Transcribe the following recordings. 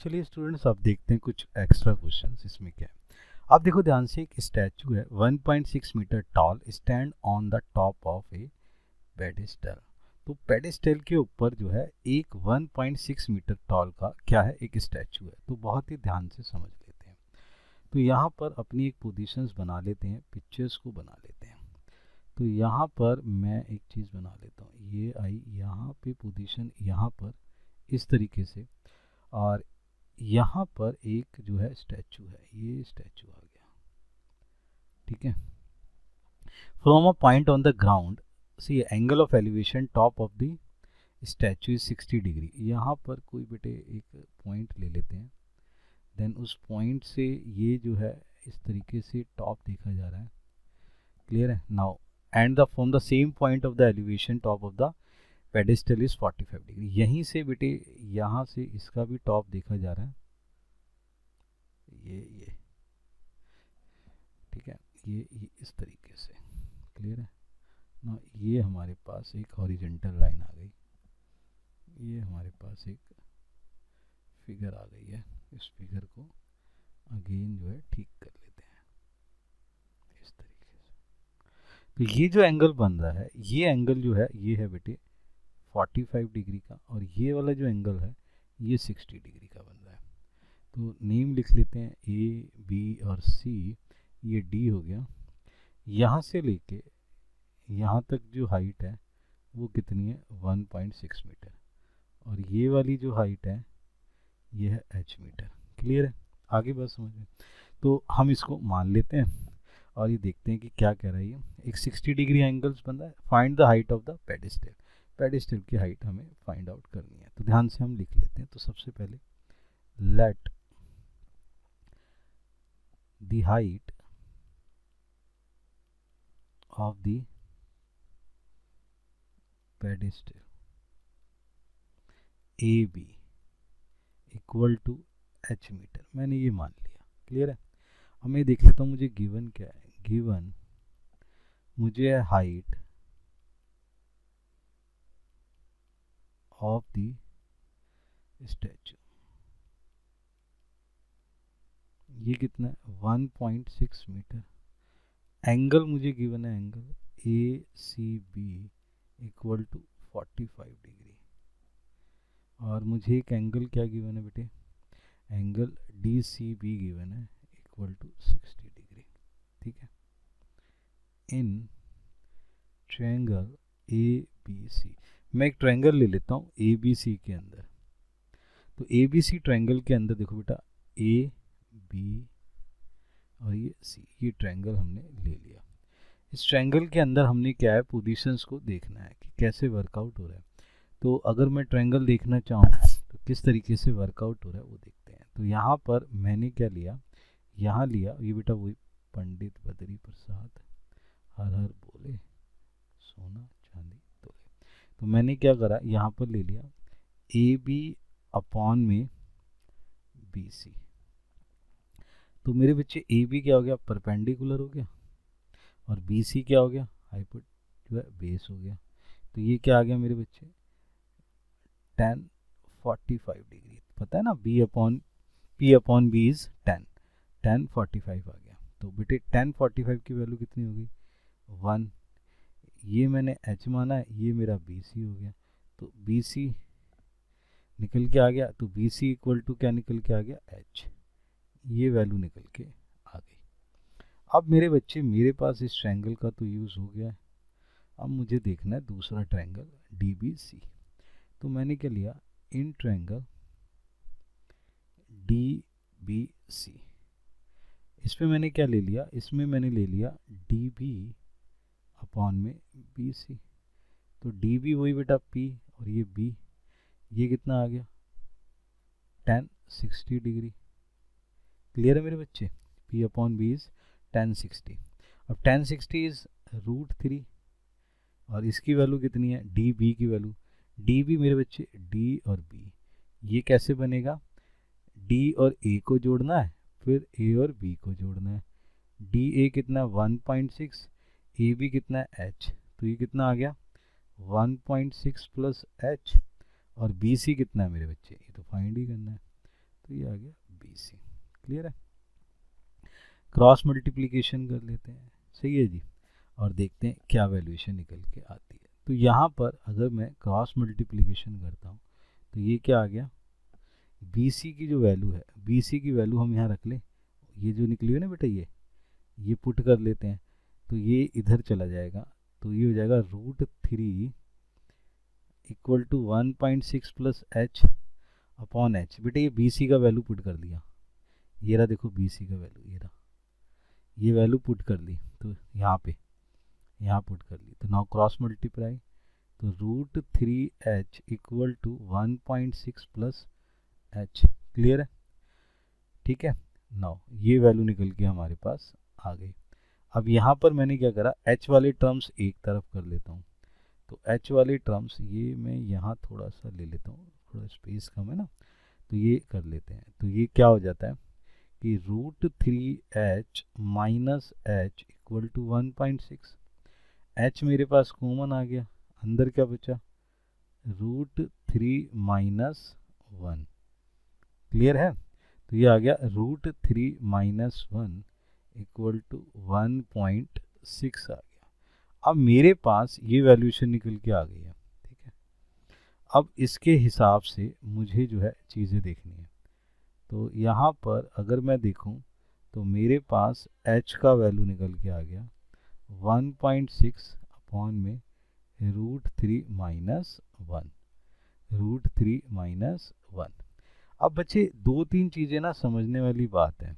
चलिए स्टूडेंट्स, अब देखते हैं कुछ एक्स्ट्रा क्वेश्चंस इसमें क्या है। आप देखो ध्यान से, एक स्टैचू है 1.6 metre tall, stand on the top of a pedestal. तो पेडेस्टल के ऊपर जो है एक 1.6 मीटर टॉल का क्या है, एक स्टैचू है। तो बहुत ही ध्यान से समझ लेते हैं। तो यहाँ पर अपनी एक पोजीशंस बना लेते हैं, पिक्चर्स को बना लेते हैं। तो यहाँ पर मैं एक चीज़ बना लेता हूँ, ये आई यहाँ पे पोजीशन, यहाँ पर इस तरीके से, और यहाँ पर एक जो है स्टैचू है, ये स्टैचू आ गया, ठीक है। From a point on the ground, C angle of elevation top of the statue is 60 degree. यहाँ पर कोई बेटे एक पॉइंट ले लेते हैं, देन उस पॉइंट से ये जो है इस तरीके से टॉप देखा जा रहा है, क्लियर है now. And the from the same point of the elevation top of the pedestal is 45 degree. यहीं से बेटे यहाँ से इसका भी टॉप देखा जा रहा है, ये ठीक है, ये इस तरीके से, क्लियर है ना। ये हमारे पास एक हॉरिजेंटल लाइन आ गई, ये हमारे पास एक फिगर आ गई है। इस फिगर को अगेन जो है ठीक कर लेते हैं इस तरीके से। तो ये जो एंगल बन रहा है, ये एंगल जो है ये है बेटे 45 डिग्री का, और ये वाला जो एंगल है ये 60 डिग्री का बन रहा है। तो नेम लिख लेते हैं, ए बी और सी, ये डी हो गया। यहाँ से लेके यहाँ तक जो हाइट है वो कितनी है, 1.6 मीटर, और ये वाली जो हाइट है ये है h मीटर। क्लियर है, आगे बात समझ में। तो हम इसको मान लेते हैं और ये देखते हैं कि क्या कह रहा है ये। एक 60 डिग्री एंगल्स बन रहा है। Find the height of the pedestal. Pedestal की हाइट हमें फाइंड आउट करनी है, तो ध्यान से हम लिख लेते हैं। तो सबसे पहले let the height of the pedestal A B equal to h metre. मैंने ये मान लिया, क्लियर है। अब मैं देख लेता हूँ मुझे गिवन क्या है। गिवन मुझे है हाइट ऑफ द स्टैचू, ये कितना है 1.6 मीटर। एंगल मुझे गिवन है, angle A C B equal to 45 degree, और मुझे एक एंगल क्या गिवन है बेटे, angle D C B given है इक्वल टू 60 डिग्री, ठीक है। In triangle A B C, मैं एक ट्रायंगल ले लेता हूँ ए बी सी के अंदर। तो ए बी सी ट्रायंगल के अंदर देखो बेटा, ए बी और ये सी, ये ट्रायंगल हमने ले लिया। इस ट्रायंगल के अंदर हमने क्या है, पोजीशंस को देखना है कि कैसे वर्कआउट हो रहा है। तो अगर मैं ट्रायंगल देखना चाहूँ तो किस तरीके से वर्कआउट हो रहा है वो देखते हैं। तो यहाँ पर मैंने क्या लिया, यहाँ लिया, ये बेटा वही पंडित बद्री प्रसाद हर हर बोले सोना चांदी तोले। तो मैंने क्या करा, यहाँ पर ले लिया ए बी अपॉन में बी सी। तो मेरे बच्चे ए बी क्या हो गया, परपेंडिकुलर हो गया, और बी सी क्या हो गया, हाइपोट जो है बेस हो गया। तो ये क्या आ गया मेरे बच्चे, tan 45 डिग्री। पता है ना, B upon P upon B is tan 45 आ गया। तो बेटे tan 45 की वैल्यू कितनी होगी, 1। ये मैंने h माना है, ये मेरा बी सी हो गया। तो बी सी निकल के आ गया, तो बी सी इक्वल टू क्या निकल के आ गया, h। ये वैल्यू निकल के आ गई। अब मेरे बच्चे, मेरे पास इस ट्रायंगल का तो यूज़ हो गया है। अब मुझे देखना है दूसरा ट्रायंगल डी बी सी। तो मैंने क्या लिया, in triangle D B C, इस पे मैंने क्या ले लिया, इसमें मैंने ले लिया डी बी अपॉन में बी सी। तो डी बी वही बेटा पी, और ये बी, ये कितना आ गया, tan 60 डिग्री। क्लियर है मेरे बच्चे, P upon B is tan 60। अब tan 60 इज √3, और इसकी वैल्यू कितनी है, डी बी की वैल्यू, डी बी मेरे बच्चे डी और बी, ये कैसे बनेगा, डी और ए को जोड़ना है, फिर ए और बी को जोड़ना है। डी ए कितना 1.6, ए बी कितना है h, तो ये कितना आ गया 1.6 प्लस h, और बी सी कितना है मेरे बच्चे, ये तो फाइंड ही करना है। तो ये आ गया BC। क्लियर है। क्रॉस मल्टीप्लिकेशन कर लेते हैं, सही है जी, और देखते हैं क्या वैल्यूएशन निकल के आती है। तो यहाँ पर अगर मैं क्रॉस मल्टीप्लिकेशन करता हूँ तो ये क्या आ गया, BC की जो वैल्यू है, BC की वैल्यू हम यहाँ रख लें, ये जो निकली है ना बेटा, ये पुट कर लेते हैं, तो ये इधर चला जाएगा, तो ये हो जाएगा √3 equal to 1.6 plus h upon h। बेटा ये BC का वैल्यू पुट कर दिया, ये रहा देखो BC का वैल्यू, ये रहा, ये वैल्यू पुट कर ली, तो यहाँ पुट कर ली, तो नाउ क्रॉस मल्टीप्लाई, तो √3h equal to 1.6 plus h। Clear है, ठीक है। नाउ ये वैल्यू निकल के हमारे पास आ गई। अब यहाँ पर मैंने क्या करा, h वाले टर्म्स एक तरफ कर लेता हूँ, तो h वाले टर्म्स ये मैं यहाँ थोड़ा सा ले लेता हूँ, थोड़ा स्पेस कम है ना, तो ये कर लेते हैं, तो ये क्या हो जाता है कि √3h minus h equal to 1.6। h मेरे पास कॉमन आ गया, अंदर क्या बचा, √3 माइनस 1। क्लियर है, तो ये आ गया √3 माइनस 1 इक्वल टू 1.6 आ गया। अब मेरे पास ये वैल्यूएशन निकल के आ गई है, ठीक है। अब इसके हिसाब से मुझे जो है चीज़ें देखनी है, तो यहाँ पर अगर मैं देखूँ तो मेरे पास h का वैल्यू निकल के आ गया 1.6 अपॉन में √3 माइनस 1, √3 माइनस 1। अब बच्चे दो तीन चीज़ें ना समझने वाली बात है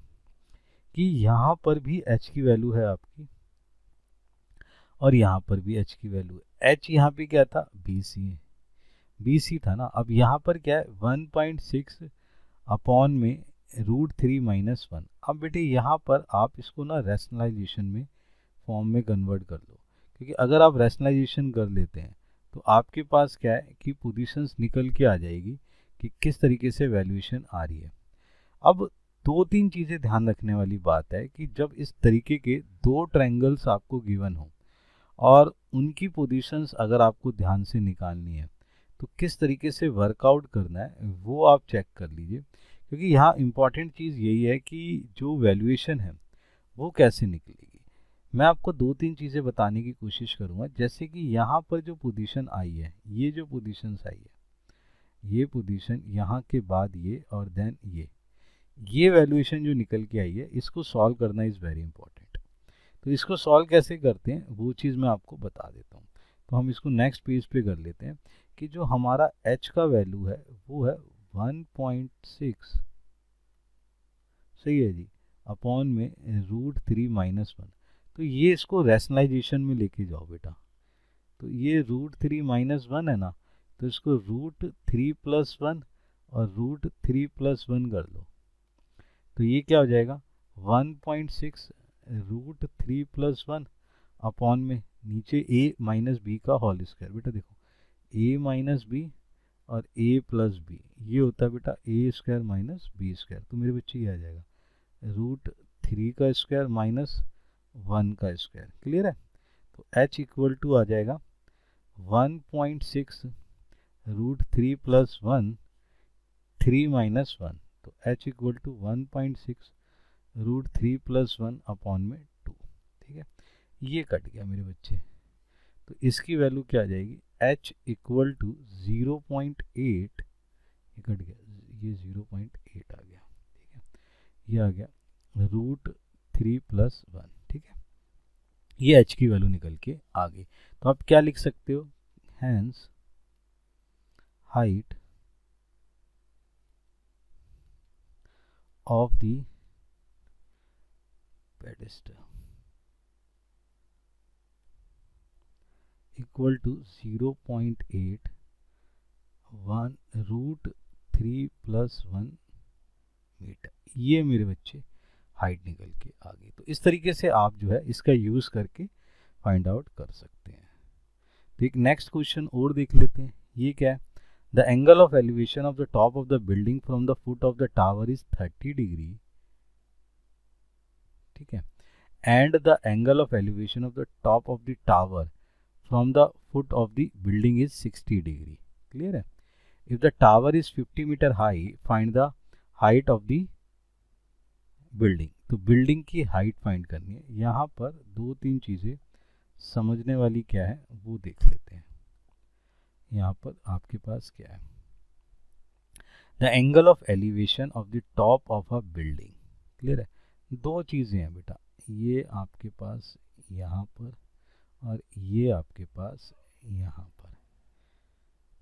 कि यहाँ पर भी h की वैल्यू है आपकी, और यहाँ पर भी h की वैल्यू है। h यहाँ पे क्या था, BC है, BC था ना। अब यहाँ पर क्या है, 1.6 अपॉन में √3 माइनस 1। अब बेटे यहाँ पर आप इसको ना रैशनलाइजेशन में फॉर्म में कन्वर्ट कर लो, क्योंकि अगर आप रैशनलाइजेशन कर लेते हैं तो आपके पास क्या है कि पोजीशंस निकल के आ जाएगी कि किस तरीके से वैल्यूएशन आ रही है। अब दो तीन चीज़ें ध्यान रखने वाली बात है कि जब इस तरीके के दो ट्रायंगल्स आपको गिवन हो और उनकी पोजीशंस अगर आपको ध्यान से निकालनी है तो किस तरीके से वर्कआउट करना है वो आप चेक कर लीजिए, क्योंकि यहाँ इम्पॉर्टेंट चीज़ यही है कि जो वैल्यूएशन है वो कैसे निकलेगी। मैं आपको दो तीन चीज़ें बताने की कोशिश करूँगा, जैसे कि यहाँ पर जो पोजीशन आई है, ये जो पोजीशंस आई है, ये पोजीशन यहाँ के बाद ये और देन ये वैल्यूएशन जो निकल के आई है, इसको सॉल्व करना इज़ वेरी इंपॉर्टेंट। तो इसको सॉल्व कैसे करते हैं वो चीज़ मैं आपको बता देता हूँ। तो हम इसको नेक्स्ट पेज पे कर लेते हैं कि जो हमारा h का वैल्यू है वो है 1.6, सही है जी, अपॉन में √3 माइनस 1। तो ये इसको रैशनलाइजेशन में लेके जाओ बेटा, तो ये √3 माइनस 1 है ना, तो इसको √3 प्लस 1 और √3 प्लस 1 कर लो, तो ये क्या हो जाएगा 1.6 √3 प्लस 1 अपॉन में नीचे a माइनस बी का होल स्क्वायर। बेटा देखो a माइनस बी और a प्लस बी, ये होता है बेटा a square minus B square. तो मेरे बच्चे ये आ जाएगा √3 का स्क्वायर माइनस 1 का स्क्वायर। क्लियर है, तो h इक्वल टू आ जाएगा 1.6 √3 प्लस 1 3 माइनस 1, तो h equal to 1.6 √3 plus 1 upon में 2। ठीक है, ये कट गया मेरे बच्चे, तो इसकी वैल्यू क्या आ जाएगी, h इक्वल टू 0.8, ये कट गया, ये 0.8 आ गया। ठीक है, ये आ गया √3 प्लस 1। ठीक है, ये h की वैल्यू निकल के आ गई। तो आप क्या लिख सकते हो, hence height of the pedestal equal to 0.8 1 √3 plus 1 metre. ये मेरे बच्चे हाइट निकल के आ गई। तो इस तरीके से आप जो है इसका यूज़ करके फाइंड आउट कर सकते हैं। तो एक नेक्स्ट क्वेश्चन और देख लेते हैं, ये क्या है, The angle of elevation of the top of the building from the foot of the tower is 30 degree. ठीक है, and the angle of elevation of the top of the tower from the foot of the building is 60 degree. Clear है? If the tower is 50 meter high, find the height of the building. तो building की height find करनी है। यहाँ पर दो तीन चीज़ें समझने वाली क्या है वो देख लेते हैं। यहाँ पर आपके पास क्या है, the angle of elevation of the top of a building. Clear है, दो चीज़ें हैं बेटा, ये आपके पास यहाँ पर और ये आपके पास यहाँ पर।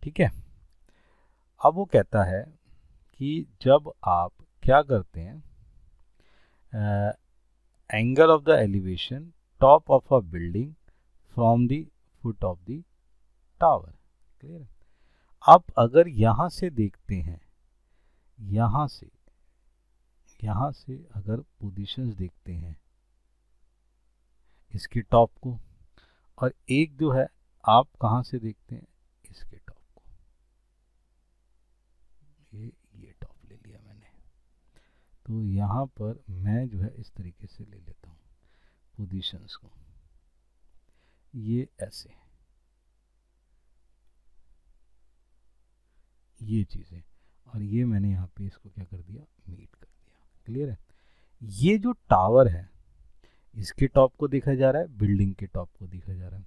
ठीक है, अब वो कहता है कि जब आप क्या करते हैं, angle of the elevation top of a building from the foot of the tower. Clear है, आप अगर यहाँ से देखते हैं, यहाँ से अगर पोजीशंस देखते हैं इसके टॉप को, और एक जो है आप कहाँ से देखते हैं, इसके टॉप को। ये टॉप ले लिया मैंने, तो यहाँ पर मैं जो है इस तरीके से ले लेता हूँ पोजीशंस को, ये ऐसे, ये चीज़ें, और ये मैंने यहाँ पे इसको क्या कर दिया, मीट कर दिया। क्लियर है, ये जो टावर है इसके टॉप को देखा जा रहा है, बिल्डिंग के टॉप को देखा जा रहा है।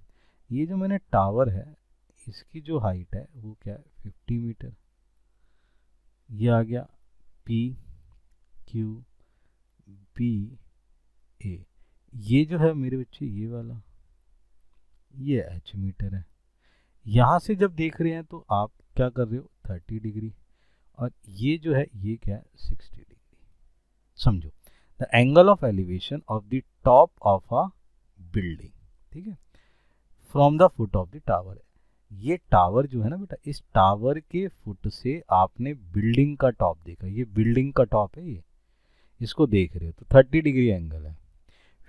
ये जो मैंने टावर है इसकी जो हाइट है वो क्या है, 50 मीटर। ये आ गया पी क्यू बी ए। ये जो है मेरे बच्चे ये वाला, ये एच मीटर है। यहाँ से जब देख रहे हैं तो आप क्या कर रहे हो, 30 डिग्री, और ये जो है ये क्या है, 60 डिग्री। समझो, the angle of elevation of the top of a building, ठीक है, from the foot of the tower. ये टावर जो है ना बेटा, इस टावर के फुट से आपने बिल्डिंग का टॉप देखा, ये बिल्डिंग का टॉप है, ये इसको देख रहे हो तो 30 डिग्री एंगल है।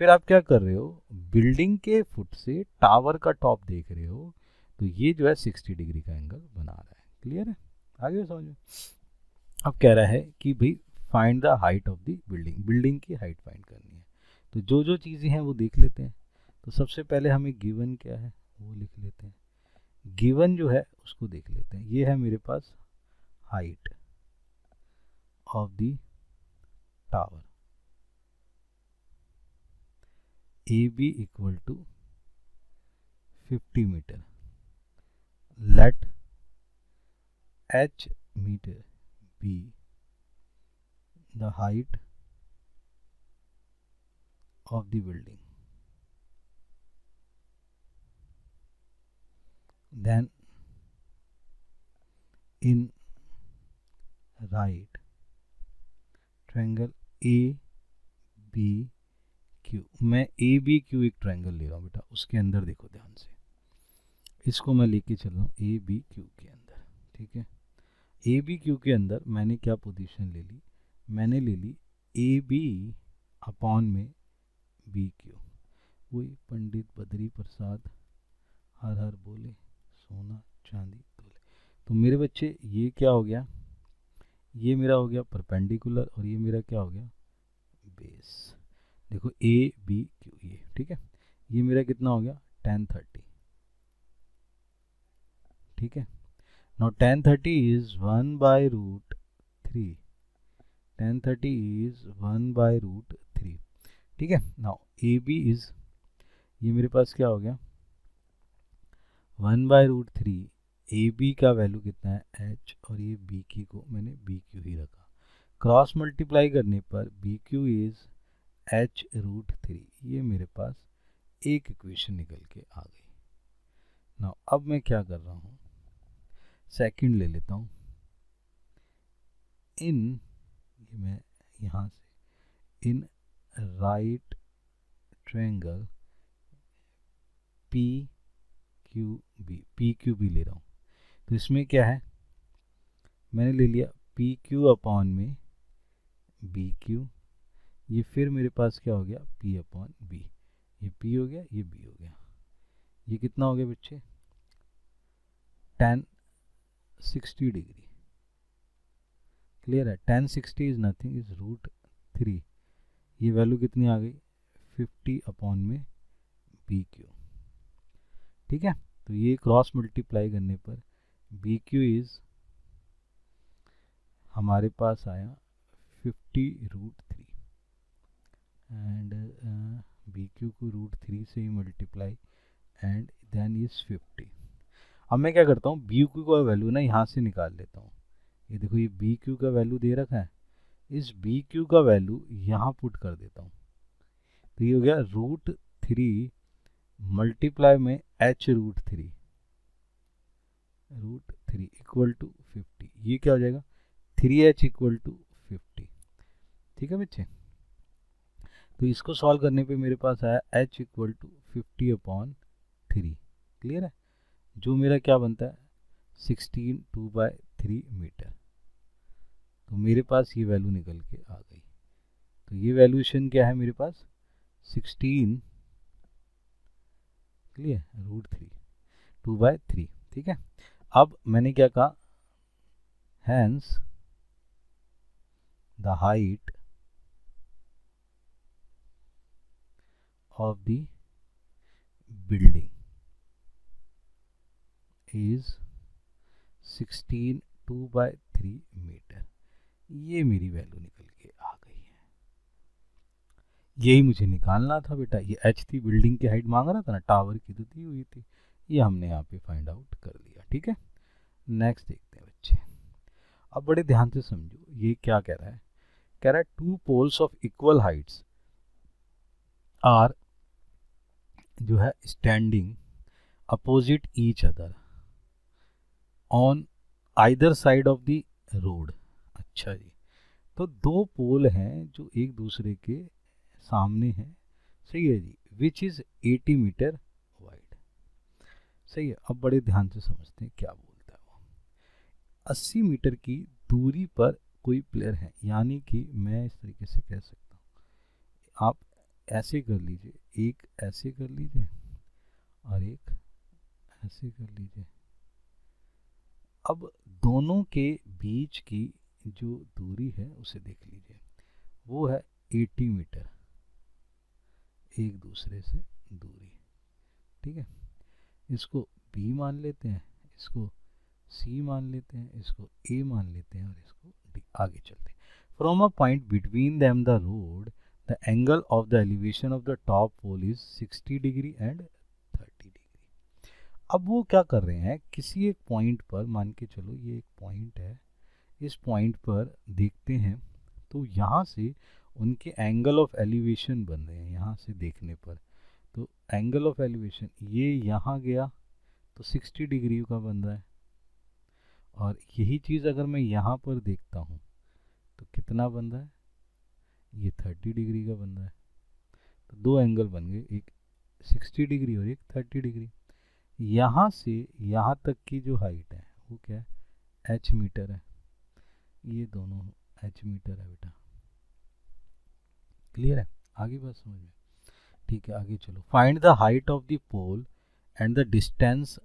फिर आप क्या कर रहे हो, बिल्डिंग के फुट से टावर का टॉप देख रहे हो, तो ये जो है 60 डिग्री का एंगल बना रहा है। क्लियर है, आगे समझ में। अब कह रहा है कि भाई find the height of the building, building की हाइट फाइंड करनी है। तो जो जो चीज़ें हैं वो देख लेते हैं। तो सबसे पहले हमें गिवन क्या है वो लिख लेते हैं। गिवन जो है उसको देख लेते हैं। ये है मेरे पास height of the tower, A B equal to 50 metre, let h meter be the height of the building, then in right triangle a b q, मैं ए बी क्यू एक ट्रायंगल ले रहा हूँ बेटा, उसके अंदर देखो ध्यान से, इसको मैं लेके चल रहा हूँ ए बी क्यू के अंदर। ठीक है, ए बी क्यू के अंदर मैंने क्या पोजीशन ले ली, मैंने ले ली ए बी अपॉन में बी क्यू। वही पंडित बद्री प्रसाद हर हर बोले, सोना चांदी तोले। तो मेरे बच्चे ये क्या हो गया, ये मेरा हो गया परपेंडिकुलर, और ये मेरा क्या हो गया, बेस। देखो ए बी क्यू, ये ठीक है, ये मेरा कितना हो गया, tan 30। ठीक है, now tan 30 is 1 by root 3, tan 30 is 1 by root 3। ठीक है, नाउ ए बी इज, ये मेरे पास क्या हो गया, 1 बाय रूट 3। ए बी का वैल्यू कितना है, एच, और ये बी की को मैंने बी क्यू ही रखा। क्रॉस मल्टीप्लाई करने पर B Q is H root 3। ये मेरे पास एक इक्वेशन निकल के आ गई। ना अब मैं क्या कर रहा हूँ, सेकंड ले लेता हूँ। इन, ये मैं यहाँ से, in right triangle P Q B ले रहा हूँ। तो इसमें क्या है, मैंने ले लिया पी क्यू अपॉन में बी क्यू, ये फिर मेरे पास क्या हो गया, पी अपॉन बी। ये पी हो गया, ये बी हो गया। ये कितना हो गया बच्चे, tan 60 डिग्री। क्लियर है, tan 60 is nothing is root 3। ये वैल्यू कितनी आ गई, 50 अपॉन में बी क्यू। ठीक है, तो ये क्रॉस मल्टीप्लाई करने पर बी क्यू इज हमारे पास आया 50√3 एंड BQ को √3 से ही मल्टीप्लाई एंड देन इज 50। अब मैं क्या करता हूँ, BQ का वैल्यू ना यहाँ से निकाल लेता हूँ। ये देखो ये BQ का वैल्यू दे रखा है, इस BQ का वैल्यू यहाँ पुट कर देता हूँ। तो ये हो गया √3 मल्टीप्लाई में h√3 इक्वल टू 50। ये क्या हो जाएगा 3h इक्वल टू 50। ठीक है बच्चे, तो इसको सॉल्व करने पे मेरे पास आया h इक्वल टू 50/3। क्लियर है, जो मेरा क्या बनता है 16 2/3 मीटर। तो मेरे पास ये वैल्यू निकल के आ गई। तो ये वैल्यूएशन क्या है मेरे पास 16, क्लियर, √3 2/3। ठीक है, अब मैंने क्या कहा, hence the height of the building is 16 2/3 metre. ये मेरी वैल्यू निकल के आ गई है। यही मुझे निकालना था बेटा। ये h थी, बिल्डिंग की हाइट मांग रहा था ना, टावर की तो दी हुई थी, ये हमने यहाँ पे फाइंड आउट कर लिया। ठीक है, नेक्स्ट देखते हैं बच्चे। अब बड़े ध्यान से समझो, ये क्या कह रहा है, कह रहा है 2 poles of equal heights are जो है standing opposite each other on either side of the road. अच्छा जी, तो दो पोल हैं जो एक दूसरे के सामने हैं, सही है जी, विच इज 80 मीटर वाइड। सही है, अब बड़े ध्यान से समझते हैं क्या बोलता है वो। 80 मीटर की दूरी पर कोई प्लेयर है, यानी कि मैं इस तरीके से कह सकता हूँ, आप ऐसे कर लीजिए, एक ऐसे कर लीजिए और एक ऐसे कर लीजिए। अब दोनों के बीच की जो दूरी है उसे देख लीजिए, वो है 80 मीटर एक दूसरे से दूरी। ठीक है, इसको B मान लेते हैं, इसको C मान लेते हैं, इसको A मान लेते हैं और इसको D। आगे चलते हैं। From a point between them the road the angle of the elevation of the top pole is 60 degree and 30 degree. अब वो क्या कर रहे हैं, किसी एक पॉइंट पर, मान के चलो ये एक पॉइंट है, इस पॉइंट पर देखते हैं तो यहाँ से उनके एंगल ऑफ एलिवेशन बन रहे हैं। यहाँ से देखने पर तो एंगल ऑफ एलिवेशन ये यहाँ गया तो 60 डिग्री का बन रहा है, और यही चीज़ अगर मैं यहाँ पर देखता हूँ तो कितना बन रहा है, ये 30 डिग्री का बन रहा है। तो दो एंगल बन गए, एक 60 डिग्री और एक 30 डिग्री। यहाँ से यहाँ तक की जो हाइट है वो क्या है, h मीटर है। ये दोनों h मीटर है बेटा। क्लियर है, आगे बात समझ में। ठीक है, आगे चलो। Find the height of the pole and the distance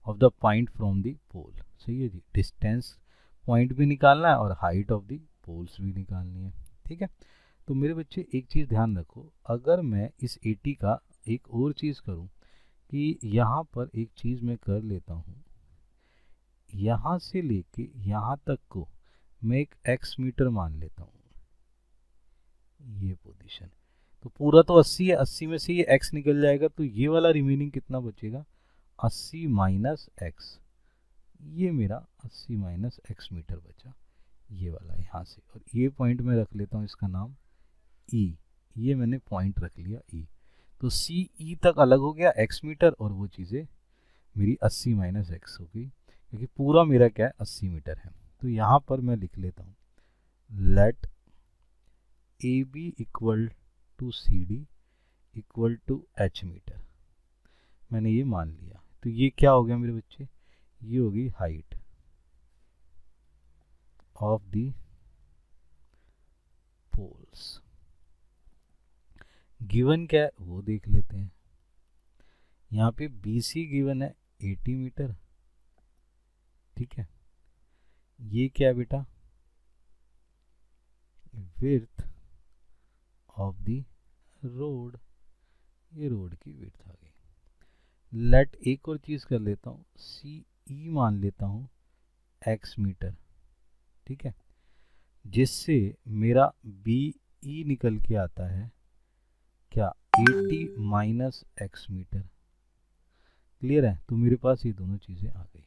of the point from the pole. सही है जी, डिस्टेंस पॉइंट भी निकालना है और हाइट ऑफ द पोल्स भी निकालनी है। ठीक है, तो मेरे बच्चे एक चीज़ ध्यान रखो, अगर मैं इस 80 का एक और चीज़ करूं कि यहाँ पर एक चीज़ मैं कर लेता हूँ, यहाँ से लेके यहाँ तक को मैं एक x मीटर मान लेता हूँ, ये पोजीशन। तो पूरा तो 80 है, 80 में से ये x निकल जाएगा, तो ये वाला रिमेनिंग कितना बचेगा, 80 माइनस एक्स। ये मेरा 80 माइनस एक्स मीटर बचा, ये वाला यहाँ से। और ये पॉइंट मैं रख लेता हूँ, इसका नाम E। ये मैंने पॉइंट रख लिया E। तो C E तक अलग हो गया x मीटर, और वो चीज़ें मेरी 80 माइनस एक्स हो गई, क्योंकि पूरा मेरा क्या है 80 मीटर है। तो यहाँ पर मैं लिख लेता हूँ, let AB equal to CD equal to h metre. मैंने ये मान लिया, तो ये क्या हो गया मेरे बच्चे, ये होगी height of the poles. Given क्या है वो देख लेते हैं। यहाँ पे BC गिवन है 80 मीटर। ठीक है, ये क्या है बेटा, विड्थ ऑफ द रोड, ये रोड की विड्थ आ गई। लेट एक और चीज़ कर लेता हूँ, CE मान लेता हूँ x मीटर। ठीक है, जिससे मेरा बी ई निकल के आता है क्या 80 माइनस एक्स मीटर। क्लियर है? तो मेरे पास ये दोनों चीज़ें आ गई।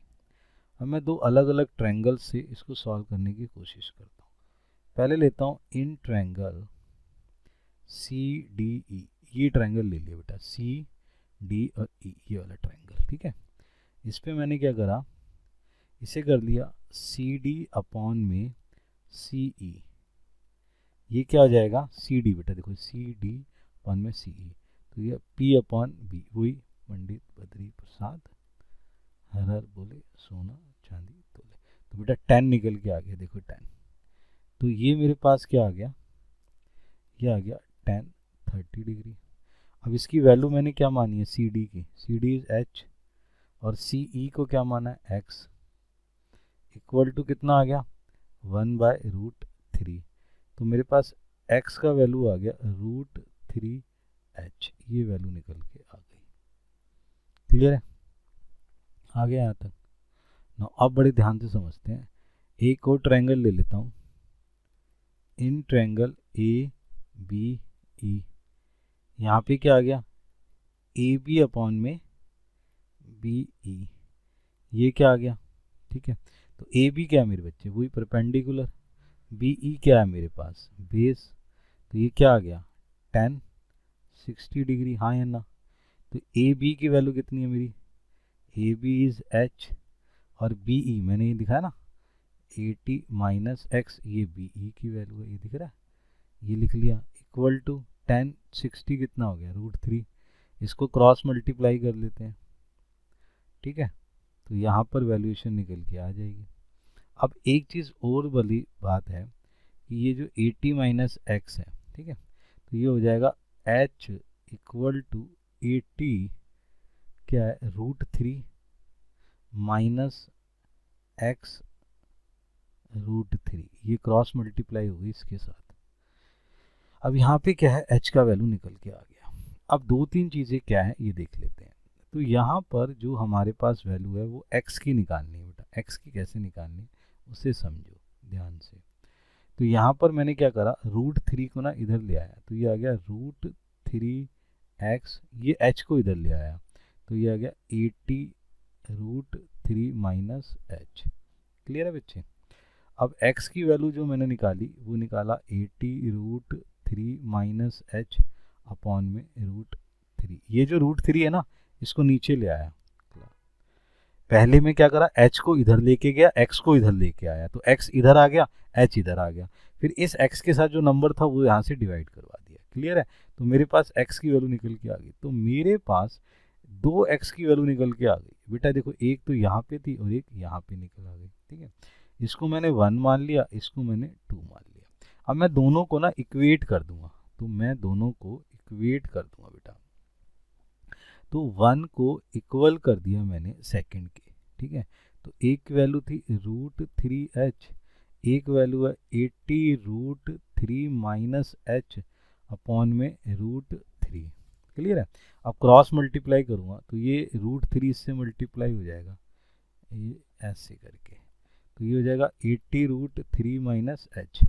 अब मैं दो अलग अलग ट्रायंगल से इसको सॉल्व करने की कोशिश करता हूँ। पहले लेता हूँ in triangle C D E. ये ट्रायंगल ले लिया बेटा, सी डी और ई, ये वाला ट्रायंगल। ठीक है, इस पे मैंने क्या करा, इसे कर लिया सी डी अपॉन में सी ई। ये क्या हो जाएगा, सी डी बेटा, देखो सी डी अपॉन में सी ई, तो ये पी अपॉन बी, वही पंडित बद्री प्रसाद हर हर बोले सोना चांदी तोले। तो बेटा 10 निकल के आ गया, देखो 10। तो ये मेरे पास क्या आ गया, ये आ गया 10 30 डिग्री। अब इसकी वैल्यू मैंने क्या मानी है, सी डी की, सी डी इज एच, और सी ई को क्या माना है, एक्स, इक्वल टू कितना आ गया 1/√3। तो मेरे पास x का वैल्यू आ गया √3h, ये वैल्यू निकल के आ गई। क्लियर है? आ गया यहाँ तक ना? अब बड़े ध्यान से समझते हैं। एक और ट्रायंगल ले लेता हूँ, in triangle A B E. यहाँ पे क्या आ गया, ए बी अपॉन में बी ई, ये क्या आ गया। ठीक है, तो ए बी क्या है मेरे बच्चे, वही परपेंडिकुलर, बी ई क्या है मेरे पास, बेस। तो ये क्या आ गया 10 60 डिग्री, हाँ या ना? तो ए बी की वैल्यू कितनी है मेरी, ए बी इज एच, और बी ई मैंने ये दिखाया ना 80 माइनस एक्स, ये बी ई की वैल्यू है, ये दिख रहा है, ये लिख लिया, इक्वल टू 10 60 कितना हो गया √3। इसको क्रॉस मल्टीप्लाई कर लेते हैं। ठीक है, तो यहाँ पर वैल्यूएशन निकल के आ जाएगी। अब एक चीज़ और बड़ी बात है कि ये जो 80 माइनस एक्स है, ठीक है, तो ये हो जाएगा h इक्वल टू 80 क्या है √3 माइनस एक्स √3, ये क्रॉस मल्टीप्लाई होगी इसके साथ। अब यहाँ पे क्या है, h का वैल्यू निकल के आ गया। अब दो तीन चीज़ें क्या है ये देख लेते हैं। तो यहाँ पर जो हमारे पास वैल्यू है वो x की निकालनी है बेटा, x की कैसे निकालनी उसे समझो ध्यान से। तो यहाँ पर मैंने क्या करा, √3 को ना इधर ले आया, तो ये आ गया √3x, ये h को इधर ले आया, तो ये आ गया 80 √3 माइनस h। क्लियर है बच्चे? अब x की वैल्यू जो मैंने निकाली वो निकाला 80 √3 माइनस h अपॉन में √3। ये जो √3 है ना, इसको नीचे ले आया। पहले में क्या करा, h को इधर लेके गया, x को इधर लेके आया, तो x इधर आ गया, h इधर आ गया, फिर इस x के साथ जो नंबर था वो यहाँ से डिवाइड करवा दिया। क्लियर है? तो मेरे पास x की वैल्यू निकल के आ गई। तो मेरे पास 2x की वैल्यू निकल के आ गई बेटा। देखो एक तो यहाँ पे थी और एक यहाँ पे निकल आ गई। ठीक है, इसको मैंने 1 मान लिया, इसको मैंने 2 मान लिया। अब मैं दोनों को ना इक्वेट कर दूंगा, तो मैं दोनों को इक्वेट कर दूंगा बेटा। तो 1 को इक्वल कर दिया मैंने सेकंड के। ठीक है, तो एक वैल्यू थी √3h, एक वैल्यू है 80 √3 माइनस h अपॉन में √3। क्लियर है? अब क्रॉस मल्टीप्लाई करूँगा तो ये √3 इससे मल्टीप्लाई हो जाएगा, ये ऐसे करके, तो ये हो जाएगा 80 √3 माइनस h,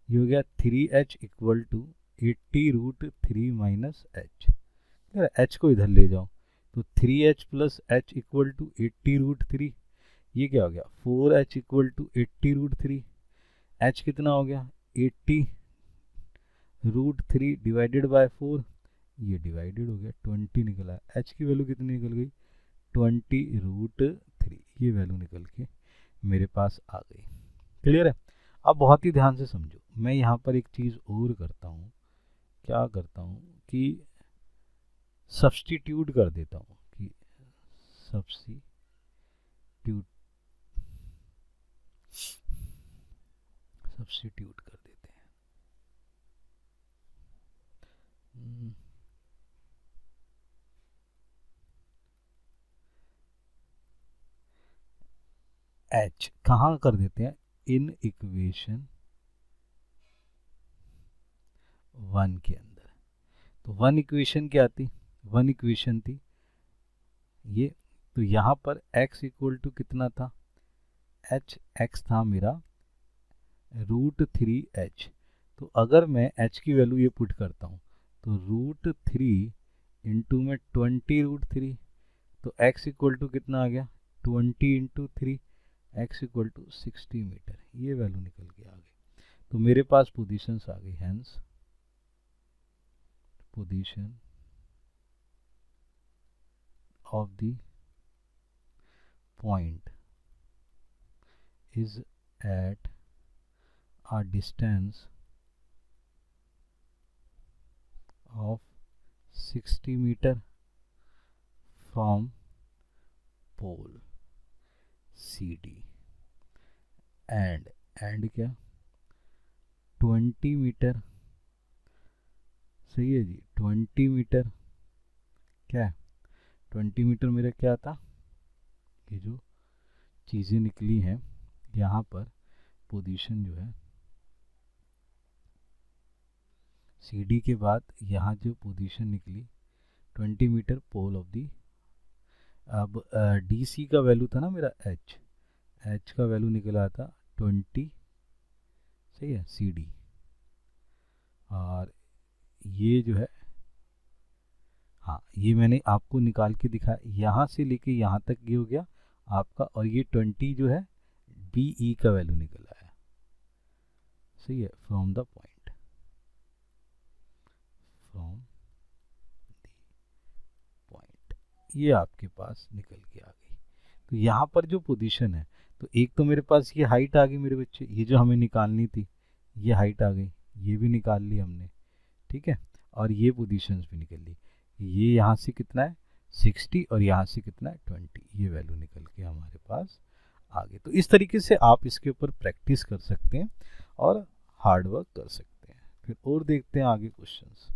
ये हो गया 3h equal to 80 √3 minus h। h को इधर ले जाओ, तो 3h plus h equal to 80 √3, ये क्या हो गया 4h इक्वल टू 80 √3। h कितना हो गया 80 √3 डिवाइडेड बाय 4, ये डिवाइडेड हो गया 20 निकला। h की वैल्यू कितनी निकल गई 20 √3, ये वैल्यू निकल के मेरे पास आ गई। क्लियर है? अब बहुत ही ध्यान से समझो, मैं यहाँ पर एक चीज़ और करता हूँ, क्या करता हूँ कि सब्स्टिट्यूट कर देता हूँ, कि सब्स्टिट्यूट कर देते हैं। h कहाँ कर देते हैं, इन इक्वेशन 1 के अंदर। तो 1 इक्वेशन क्या थी, 1 इक्वेशन थी ये, तो यहाँ पर x इक्वल टू कितना था, h, x था मेरा √3h। तो अगर मैं h की वैल्यू ये पुट करता हूँ तो √3 इंटू में 20√3, तो x इक्वल टू कितना आ गया 20 into 3, x equal to 60 metre. ये वैल्यू निकल के आ गई। तो मेरे पास पोजीशंस आ गई। Hence position of the point is at a distance of 60 meter from pole CD and क्या 20 मीटर। सही है जी, 20 मीटर क्या है, 20 मीटर मेरा क्या था, ये जो चीज़ें निकली हैं यहाँ पर पोजीशन जो है CD के बाद यहाँ जो पोजीशन निकली 20 मीटर पोल ऑफ दी। अब DC का वैल्यू था ना मेरा H का वैल्यू निकला था 20, सही है, CD। और ये जो है, हाँ ये मैंने आपको निकाल के दिखाया, यहाँ से लेके यहाँ तक ये हो गया आपका, और ये 20 जो है BE का वैल्यू निकला है, सही है, from the point, from the point, ये आपके पास निकल के आ गई। तो यहाँ पर जो पोजीशन है, तो एक तो मेरे पास ये हाइट आ गई मेरे बच्चे, ये जो हमें निकालनी थी ये हाइट आ गई, ये भी निकाल ली हमने, ठीक है, और ये पोजीशंस भी निकल ली। ये यहाँ से कितना है 60 और यहाँ से कितना है 20, ये वैल्यू निकल के हमारे पास आ गई। तो इस तरीके से आप इसके ऊपर प्रैक्टिस कर सकते हैं और हार्ड वर्क कर सकते हैं। फिर और देखते हैं आगे क्वेश्चंस।